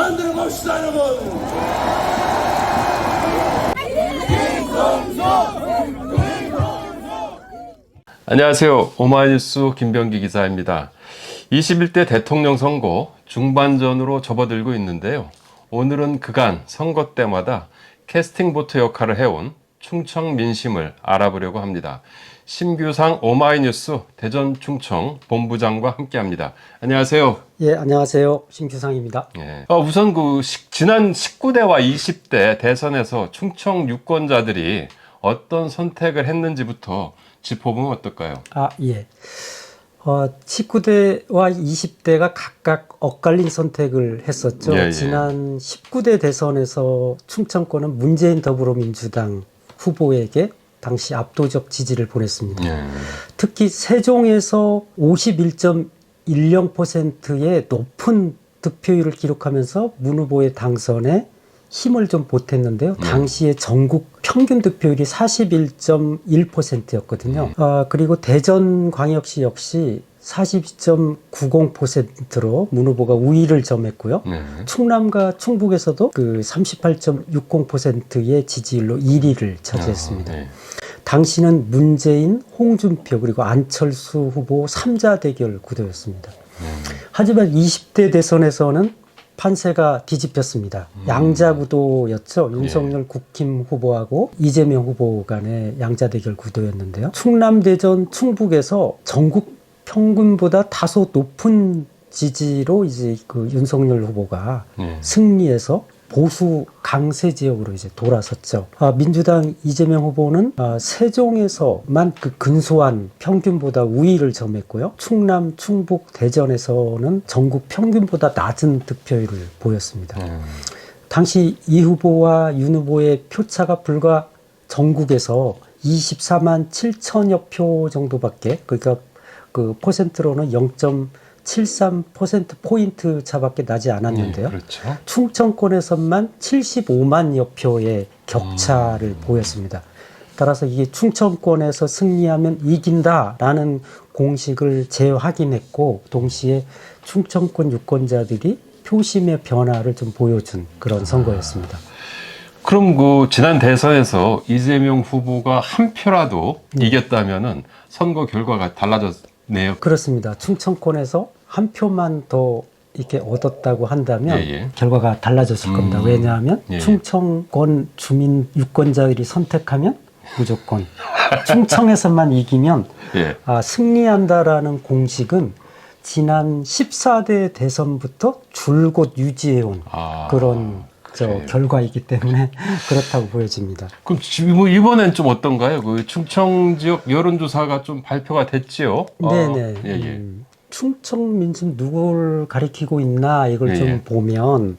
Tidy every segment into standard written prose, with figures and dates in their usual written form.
만들어 봅시다, 여러분. 안녕하세요. 오마이뉴스 김병기 기자입니다. 21대 대통령 선거 중반전으로 접어들고 있는데요. 오늘은 그간 선거 때마다 캐스팅 보트 역할을 해온 충청 민심을 알아보려고 합니다. 심규상 오마이뉴스 대전 충청 본부장과 함께합니다. 안녕하세요. 예, 안녕하세요. 심규상입니다. 예. 우선 지난 19대와 20대 대선에서 충청 유권자들이 어떤 선택을 했는지부터 짚어보면 어떨까요? 예. 19대와 20대가 각각 엇갈린 선택을 했었죠. 예, 예. 지난 19대 대선에서 충청권은 문재인 더불어민주당 후보에게 당시 압도적 지지를 보냈습니다. 예. 특히 세종에서 51.10%의 높은 득표율을 기록하면서 문 후보의 당선에 힘을 좀 보탰는데요. 당시에 전국 평균 득표율이 41.1%였거든요. 그리고 대전광역시 역시 42.90%로 문 후보가 우위를 점했고요. 충남과 충북에서도 그 38.60%의 지지율로 1위를 차지했습니다. 당시는 문재인, 홍준표 그리고 안철수 후보 3자 대결 구도였습니다. 하지만 20대 대선에서는 판세가 뒤집혔습니다. 양자 구도였죠. 윤석열 국힘 후보하고 이재명 후보 간의 양자 대결 구도였는데요. 충남, 대전, 충북에서 전국 평균보다 다소 높은 지지로 이제 그 윤석열 후보가 승리해서 보수 강세 지역으로 이제 돌아섰죠. 민주당 이재명 후보는 세종에서만 그 근소한 평균보다 우위를 점했고요. 충남, 충북, 대전에서는 전국 평균보다 낮은 득표율을 보였습니다. 당시 이 후보와 윤 후보의 표차가 불과 전국에서 24만 7천여 표 정도밖에, 그러니까 그 퍼센트로는 0.73%포인트 차밖에 나지 않았는데요. 그렇죠. 충청권에서만 75만여 표의 격차를 보였습니다. 따라서 이게 충청권에서 승리하면 이긴다라는 공식을 재확인했고, 동시에 충청권 유권자들이 표심의 변화를 좀 보여준 그런 선거였습니다. 그럼 지난 대선에서 이재명 후보가 한 표라도 이겼다면은 선거 결과가 달라졌네요. 그렇습니다. 충청권에서 한 표만 더 이렇게 얻었다고 한다면 결과가 달라졌을 겁니다. 왜냐하면 충청권 주민 유권자들이 선택하면 무조건 충청에서만 이기면 승리한다라는 공식은 지난 14대 대선부터 줄곧 유지해온 그런 결과이기 때문에 그렇다고 보여집니다. 그럼 이번엔 좀 어떤가요? 그 충청 지역 여론조사가 좀 발표가 됐지요? 네네. 충청 민심 누굴 가리키고 있나 이걸 좀 보면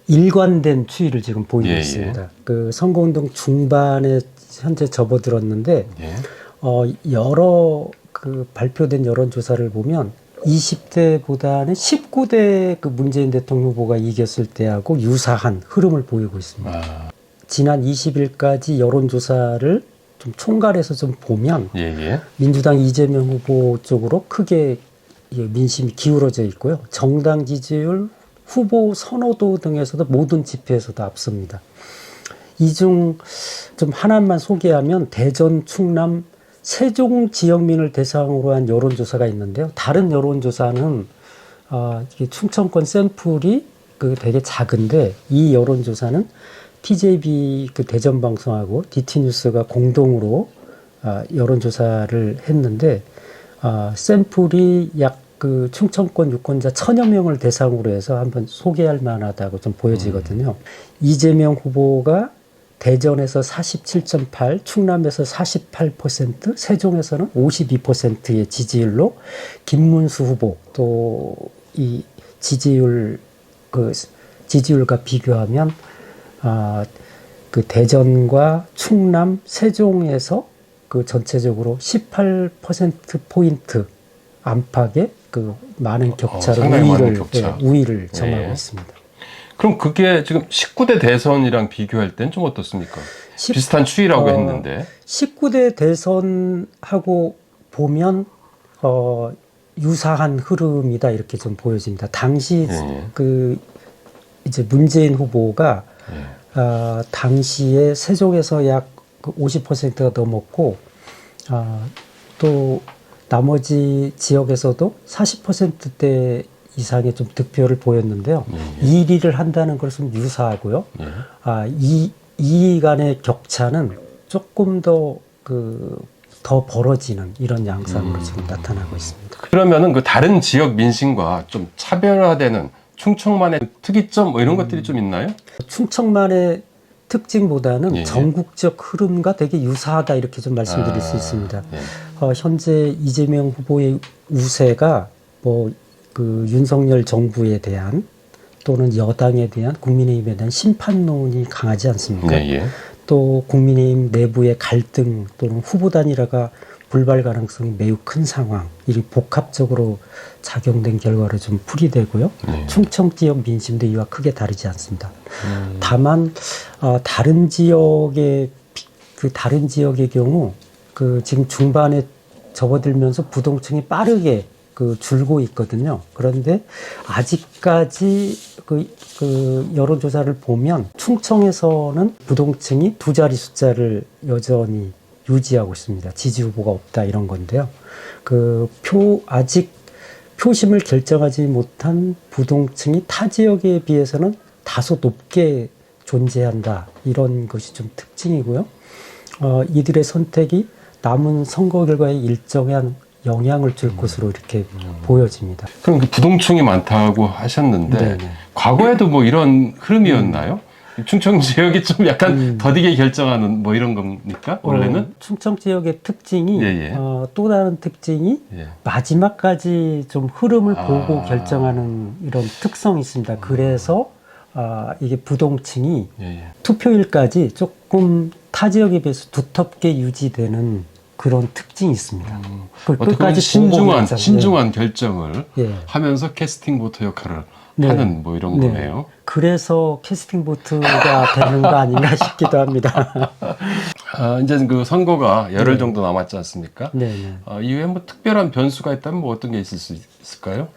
일관된 추이를 지금 보이고 있습니다. 그 선거운동 중반에 현재 접어들었는데 여러 그 발표된 여론조사를 보면 20대보다는 19대 그 문재인 대통령 후보가 이겼을 때하고 유사한 흐름을 보이고 있습니다. 지난 20일까지 여론조사를 좀 총괄해서 좀 보면 민주당 이재명 후보 쪽으로 크게 민심이 기울어져 있고요. 정당 지지율, 후보 선호도 등에서도 모든 지표에서도 앞섭니다. 이 중 좀 하나만 소개하면 대전, 충남, 세종 지역민을 대상으로 한 여론조사가 있는데요. 다른 여론조사는 이게 충청권 샘플이 되게 작은데, 이 여론조사는 TJB 그 대전 방송하고 DT뉴스가 공동으로 여론조사를 했는데, 샘플이 약 그 충청권 유권자 1000여 명을 대상으로 해서 한번 소개할 만하다고 좀 보여지거든요. 이재명 후보가 대전에서 47.8, 충남에서 48%, 세종에서는 52%의 지지율로 김문수 후보 또 이 지지율과 비교하면 그 대전과 충남, 세종에서 그 전체적으로 18%포인트 안팎의 그 많은 격차로 우위를 점하고 있습니다. 그럼 그게 지금 19대 대선이랑 비교할 땐 좀 어떻습니까? 비슷한 추이라고 했는데. 19대 대선하고 보면 유사한 흐름이다 이렇게 좀 보여집니다. 당시 그 이제 문재인 후보가 예. 당시에 세종에서 약 50%가 넘었고 또 나머지 지역에서도 40%대 이상의 좀 득표를 보였는데요. 1위를 한다는 것은 유사하고요. 이 간의 격차는 조금 더 벌어지는 이런 양상으로 지금 나타나고 있습니다. 그러면은 그 다른 지역 민심과 좀 차별화되는 충청만의 특이점 뭐 이런 것들이 좀 있나요? 충청만의 특징보다는 예. 전국적 흐름과 되게 유사하다 이렇게 좀 말씀드릴 수 있습니다. 예. 현재 이재명 후보의 우세가 그 윤석열 정부에 대한 또는 여당에 대한 국민의힘에 대한 심판론이 강하지 않습니까? 예, 예. 또 국민의힘 내부의 갈등 또는 후보 단일화가 불발 가능성이 매우 큰 상황, 이 복합적으로 작용된 결과로 좀 풀이되고요. 충청 지역 민심도 이와 크게 다르지 않습니다. 다만 다른 지역의 경우 지금 중반에 접어들면서 부동층이 빠르게 줄고 있거든요. 그런데 아직까지 여론조사를 보면 충청에서는 부동층이 두 자리 숫자를 여전히 유지하고 있습니다. 지지 후보가 없다 이런 건데요. 아직 표심을 결정하지 못한 부동층이 타 지역에 비해서는 다소 높게 존재한다 이런 것이 좀 특징이고요. 이들의 선택이 남은 선거 결과에 일정한 영향을 줄 것으로 이렇게 보여집니다. 그럼 그 부동층이 많다고 하셨는데 네네. 과거에도 뭐 이런 흐름이었나요? 충청 지역이 좀 약간 더디게 결정하는 뭐 이런 겁니까? 원래는? 충청 지역의 특징이 예, 예. 또 다른 특징이 예. 마지막까지 좀 흐름을 보고 결정하는 이런 특성이 있습니다. 그래서 이게 부동층이 예, 예. 투표일까지 조금 타 지역에 비해서 두텁게 유지되는 그런 특징이 있습니다. 어떻게 보면 신중한 결정을 예. 하면서 캐스팅 보트 역할을 네. 하는 뭐 이런 네. 거네요. 그래서 캐스팅 보트가 되는 거 아닌가 싶기도 합니다. 이제 그 선거가 열흘 정도 남았지 않습니까? 네네. 이후에 뭐 특별한 변수가 있다면 뭐 어떤 게 있을 수 있을까요?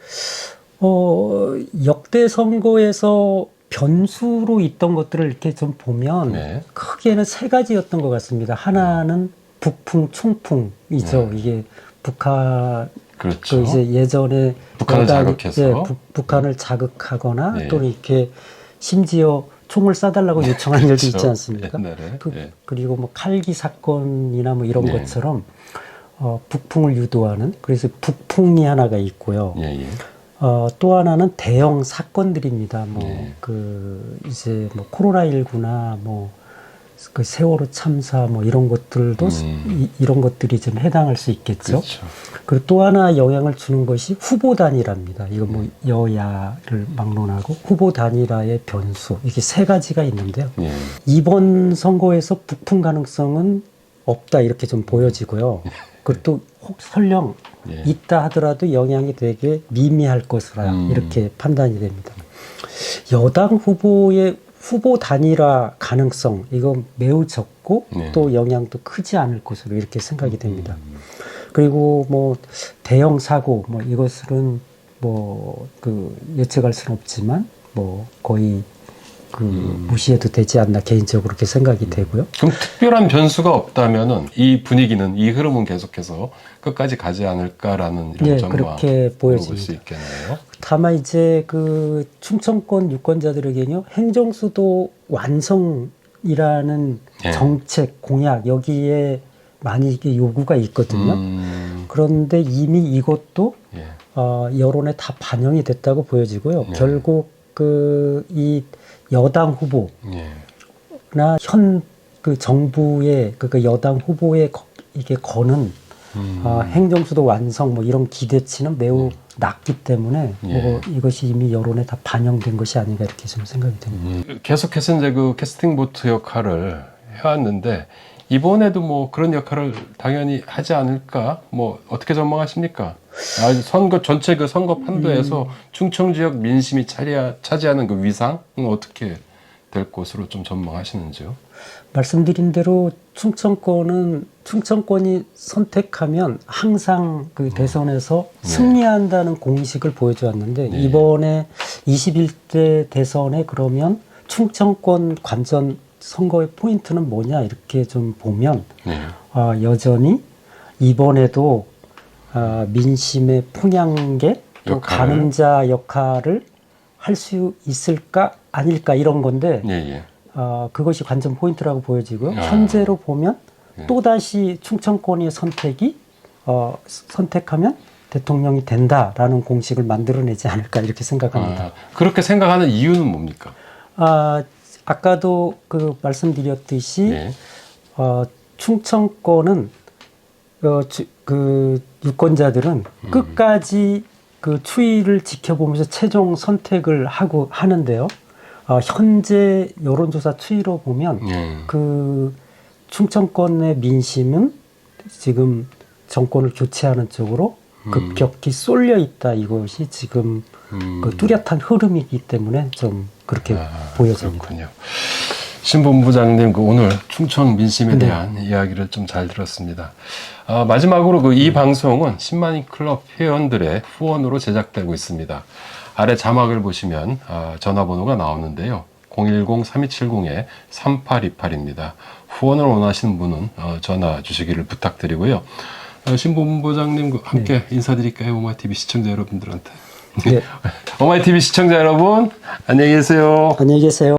역대 선거에서 변수로 있던 것들을 이렇게 좀 보면 네. 크게는 세 가지였던 것 같습니다. 하나는 북풍, 충풍이죠. 이게 북한 그렇죠. 이제 예전에 북한을 자극해서 북한을 자극하거나 네. 또는 이렇게 심지어 총을 쏴달라고 요청한 일도 그렇죠. 있지 않습니까? 옛날에. 예. 그리고 뭐 칼기 사건이나 뭐 이런 네. 것처럼 북풍을 유도하는 그래서 북풍이 하나가 있고요. 예, 예. 또 하나는 대형 사건들입니다. 네. 이제 뭐 코로나19나 그 세월호 참사 뭐 이런 것들도 이런 것들이 좀 해당할 수 있겠죠. 그렇죠. 그리고 또 하나 영향을 주는 것이 후보 단일화입니다. 이거 뭐 여야를 막론하고 후보 단일화의 변수 이게 세 가지가 있는데요. 예. 이번 선거에서 북풍 가능성은 없다 이렇게 좀 보여지고요. 그리고 또 설령 예. 있다 하더라도 영향이 되게 미미할 것이라 이렇게 판단이 됩니다. 여당 후보의 후보 단일화 가능성 이건 매우 적고 네. 또 영향도 크지 않을 것으로 이렇게 생각이 됩니다. 그리고 뭐 대형 사고 뭐 이것은 예측할 수는 없지만 거의 무시해도 되지 않나 개인적으로 그렇게 생각이 되고요. 그럼 특별한 변수가 없다면은 이 분위기는 이 흐름은 계속해서 끝까지 가지 않을까라는 이런 점만 그렇게 보여집니다. 볼 수 있겠네요. 다만 이제 충청권 유권자들에게는요 행정수도 완성이라는 예. 정책 공약 여기에 많이 이게 요구가 있거든요. 그런데 이미 이것도 예. 여론에 다 반영이 됐다고 보여지고요. 네. 결국 이 여당 후보나 예. 현 정부의 여당 후보에 이게 거는 행정수도 완성 뭐 이런 기대치는 매우 낮기 때문에 예. 이것이 이미 여론에 다 반영된 것이 아닌가 이렇게 좀 생각이 됩니다. 계속해서 이제 그 캐스팅 보트 역할을 해왔는데 이번에도 뭐 그런 역할을 당연히 하지 않을까? 뭐 어떻게 전망하십니까? 전체 그 선거 판도에서 충청 지역 민심이 차지하는 그 위상은 어떻게 될 것으로 좀 전망하시는지요? 말씀드린 대로 충청권이 선택하면 항상 그 대선에서 승리한다는 공식을 보여주었는데 네. 이번에 21대 대선에 그러면 충청권 관전 선거의 포인트는 뭐냐 이렇게 좀 보면 네. 여전히 이번에도 민심의 풍향계 또 역할을. 가늠자 역할을 할 수 있을까 아닐까 이런 건데 예, 예. 그것이 관전 포인트라고 보여지고요. 아. 현재로 보면 또다시 충청권의 선택이 선택하면 대통령이 된다라는 공식을 만들어내지 않을까 이렇게 생각합니다. 그렇게 생각하는 이유는 뭡니까? 아까도 그 말씀드렸듯이 네. 충청권은 그 유권자들은 끝까지 그 추이를 지켜보면서 최종 선택을 하고 하는데요. 현재 여론조사 추이로 보면 그 충청권의 민심은 지금 정권을 교체하는 쪽으로 급격히 쏠려 있다. 이것이 지금 그 뚜렷한 흐름이기 때문에 좀 그렇게 보여집니다. 그렇군요. 신본부장님, 오늘 충청 민심에 네. 대한 이야기를 좀 잘 들었습니다. 마지막으로 이 방송은 10만인 클럽 회원들의 후원으로 제작되고 있습니다. 아래 자막을 보시면 전화번호가 나오는데요. 010-3270-3828입니다. 후원을 원하시는 분은 전화 주시기를 부탁드리고요. 신본부장님 함께 인사드릴까요? 오마이TV 시청자 여러분들한테. 네. 오마이TV 시청자 여러분, 안녕히 계세요. 안녕히 계세요.